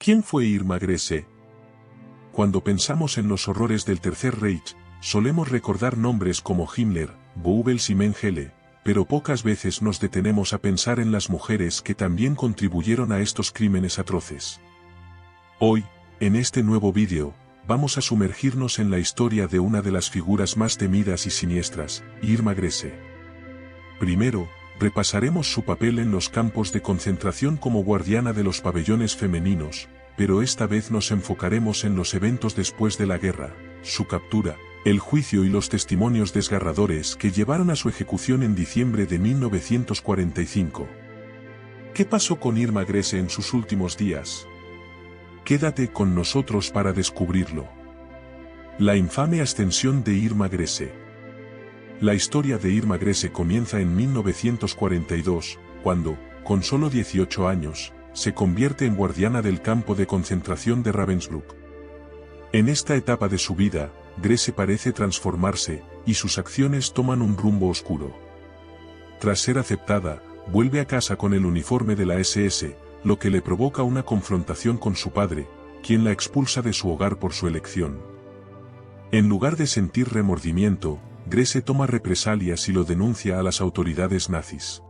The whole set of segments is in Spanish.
¿Quién fue Irma Grese? Cuando pensamos en los horrores del Tercer Reich, solemos recordar nombres como Himmler, Goebbels y Mengele, pero pocas veces nos detenemos a pensar en las mujeres que también contribuyeron a estos crímenes atroces. Hoy, en este nuevo vídeo, vamos a sumergirnos en la historia de una de las figuras más temidas y siniestras, Irma Grese. Primero, repasaremos su papel en los campos de concentración como guardiana de los pabellones femeninos, pero esta vez nos enfocaremos en los eventos después de la guerra, su captura, el juicio y los testimonios desgarradores que llevaron a su ejecución en diciembre de 1945. ¿Qué pasó con Irma Grese en sus últimos días? Quédate con nosotros para descubrirlo. La infame ascensión de Irma Grese. La historia de Irma Grese comienza en 1942, cuando, con solo 18 años, se convierte en guardiana del campo de concentración de Ravensbrück. En esta etapa de su vida, Grese parece transformarse, y sus acciones toman un rumbo oscuro. Tras ser aceptada, vuelve a casa con el uniforme de la SS, lo que le provoca una confrontación con su padre, quien la expulsa de su hogar por su elección. En lugar de sentir remordimiento, Grese toma represalias y lo denuncia a las autoridades nazis.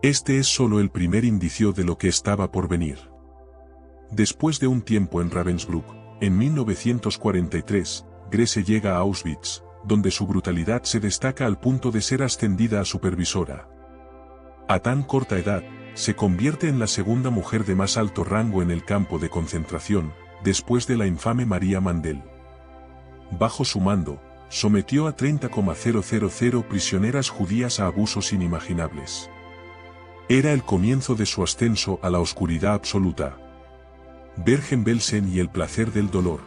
Este es solo el primer indicio de lo que estaba por venir. Después de un tiempo en Ravensbrück, en 1943, Grese llega a Auschwitz, donde su brutalidad se destaca al punto de ser ascendida a supervisora. A tan corta edad, se convierte en la segunda mujer de más alto rango en el campo de concentración, después de la infame María Mandel. Bajo su mando, sometió a 30,000 prisioneras judías a abusos inimaginables. Era el comienzo de su ascenso a la oscuridad absoluta. Bergen-Belsen y el placer del dolor.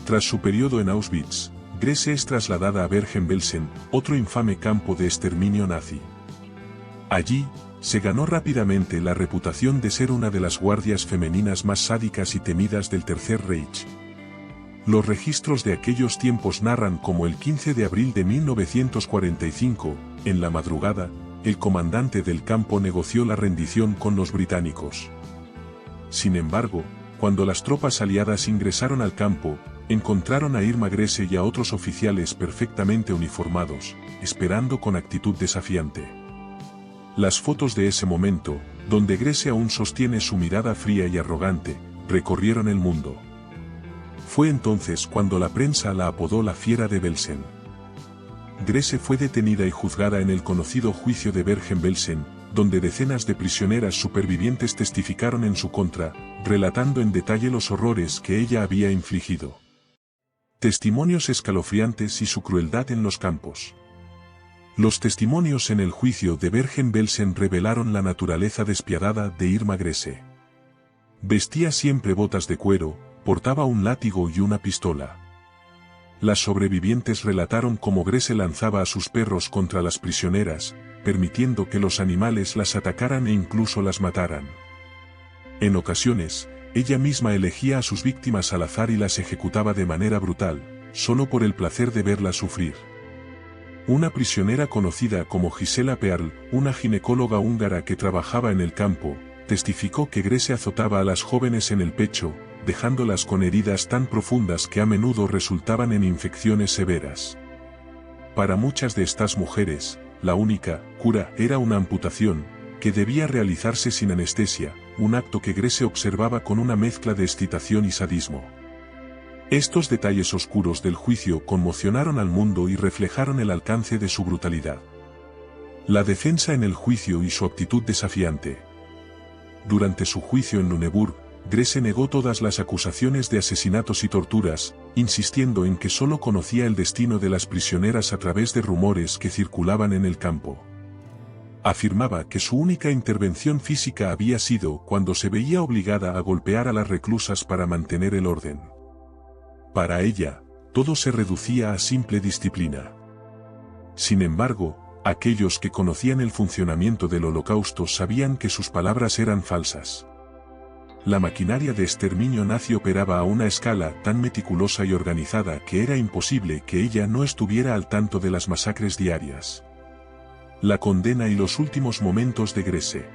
Tras su periodo en Auschwitz, Grese es trasladada a Bergen-Belsen, otro infame campo de exterminio nazi. Allí, se ganó rápidamente la reputación de ser una de las guardias femeninas más sádicas y temidas del Tercer Reich. Los registros de aquellos tiempos narran cómo el 15 de abril de 1945, en la madrugada, el comandante del campo negoció la rendición con los británicos. Sin embargo, cuando las tropas aliadas ingresaron al campo, encontraron a Irma Grese y a otros oficiales perfectamente uniformados, esperando con actitud desafiante. Las fotos de ese momento, donde Grese aún sostiene su mirada fría y arrogante, recorrieron el mundo. Fue entonces cuando la prensa la apodó la Fiera de Belsen. Grese fue detenida y juzgada en el conocido juicio de Bergen-Belsen, donde decenas de prisioneras supervivientes testificaron en su contra, relatando en detalle los horrores que ella había infligido. Testimonios escalofriantes y su crueldad en los campos. Los testimonios en el juicio de Bergen-Belsen revelaron la naturaleza despiadada de Irma Grese. Vestía siempre botas de cuero, portaba un látigo y una pistola. Las sobrevivientes relataron cómo Grese lanzaba a sus perros contra las prisioneras, permitiendo que los animales las atacaran e incluso las mataran. En ocasiones, ella misma elegía a sus víctimas al azar y las ejecutaba de manera brutal, solo por el placer de verlas sufrir. Una prisionera conocida como Gisela Pearl, una ginecóloga húngara que trabajaba en el campo, testificó que Grese azotaba a las jóvenes en el pecho, dejándolas con heridas tan profundas que a menudo resultaban en infecciones severas. Para muchas de estas mujeres, la única cura era una amputación, que debía realizarse sin anestesia, un acto que Grese observaba con una mezcla de excitación y sadismo. Estos detalles oscuros del juicio conmocionaron al mundo y reflejaron el alcance de su brutalidad. La defensa en el juicio y su actitud desafiante. Durante su juicio en Lüneburg, Grese negó todas las acusaciones de asesinatos y torturas, insistiendo en que solo conocía el destino de las prisioneras a través de rumores que circulaban en el campo. Afirmaba que su única intervención física había sido cuando se veía obligada a golpear a las reclusas para mantener el orden. Para ella, todo se reducía a simple disciplina. Sin embargo, aquellos que conocían el funcionamiento del Holocausto sabían que sus palabras eran falsas. La maquinaria de exterminio nazi operaba a una escala tan meticulosa y organizada que era imposible que ella no estuviera al tanto de las masacres diarias. La condena y los últimos momentos de Grese.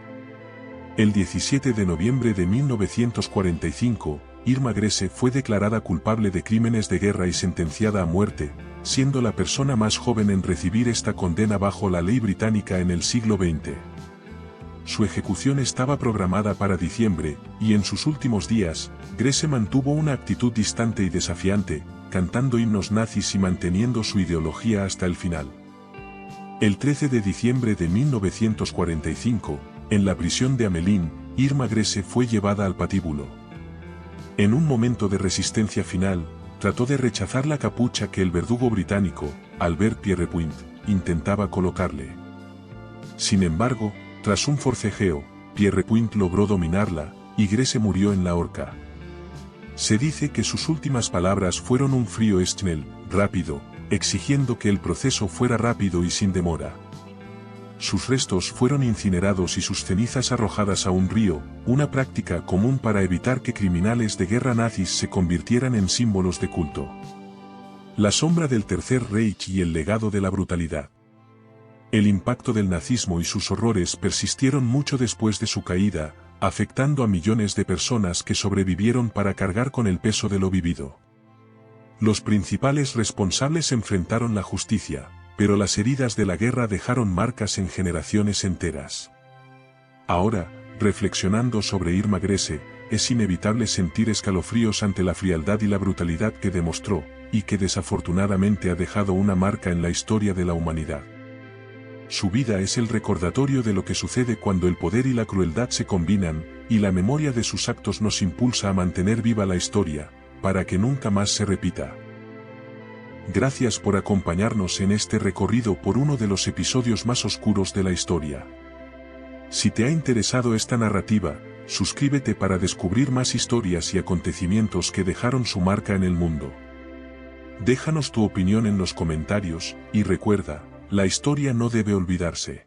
El 17 de noviembre de 1945, Irma Grese fue declarada culpable de crímenes de guerra y sentenciada a muerte, siendo la persona más joven en recibir esta condena bajo la ley británica en el siglo XX. Su ejecución estaba programada para diciembre, y en sus últimos días, Grese mantuvo una actitud distante y desafiante, cantando himnos nazis y manteniendo su ideología hasta el final. El 13 de diciembre de 1945, en la prisión de Hamelin, Irma Grese fue llevada al patíbulo. En un momento de resistencia final, trató de rechazar la capucha que el verdugo británico, Albert Pierrepoint, intentaba colocarle. Sin embargo, tras un forcejeo, Pierrepoint logró dominarla, y Grese murió en la horca. Se dice que sus últimas palabras fueron un frío schnell, rápido, exigiendo que el proceso fuera rápido y sin demora. Sus restos fueron incinerados y sus cenizas arrojadas a un río, una práctica común para evitar que criminales de guerra nazis se convirtieran en símbolos de culto. La sombra del Tercer Reich y el legado de la brutalidad. El impacto del nazismo y sus horrores persistieron mucho después de su caída, afectando a millones de personas que sobrevivieron para cargar con el peso de lo vivido. Los principales responsables enfrentaron la justicia, pero las heridas de la guerra dejaron marcas en generaciones enteras. Ahora, reflexionando sobre Irma Grese, es inevitable sentir escalofríos ante la frialdad y la brutalidad que demostró, y que desafortunadamente ha dejado una marca en la historia de la humanidad. Su vida es el recordatorio de lo que sucede cuando el poder y la crueldad se combinan, y la memoria de sus actos nos impulsa a mantener viva la historia, para que nunca más se repita. Gracias por acompañarnos en este recorrido por uno de los episodios más oscuros de la historia. Si te ha interesado esta narrativa, suscríbete para descubrir más historias y acontecimientos que dejaron su marca en el mundo. Déjanos tu opinión en los comentarios, y recuerda, la historia no debe olvidarse.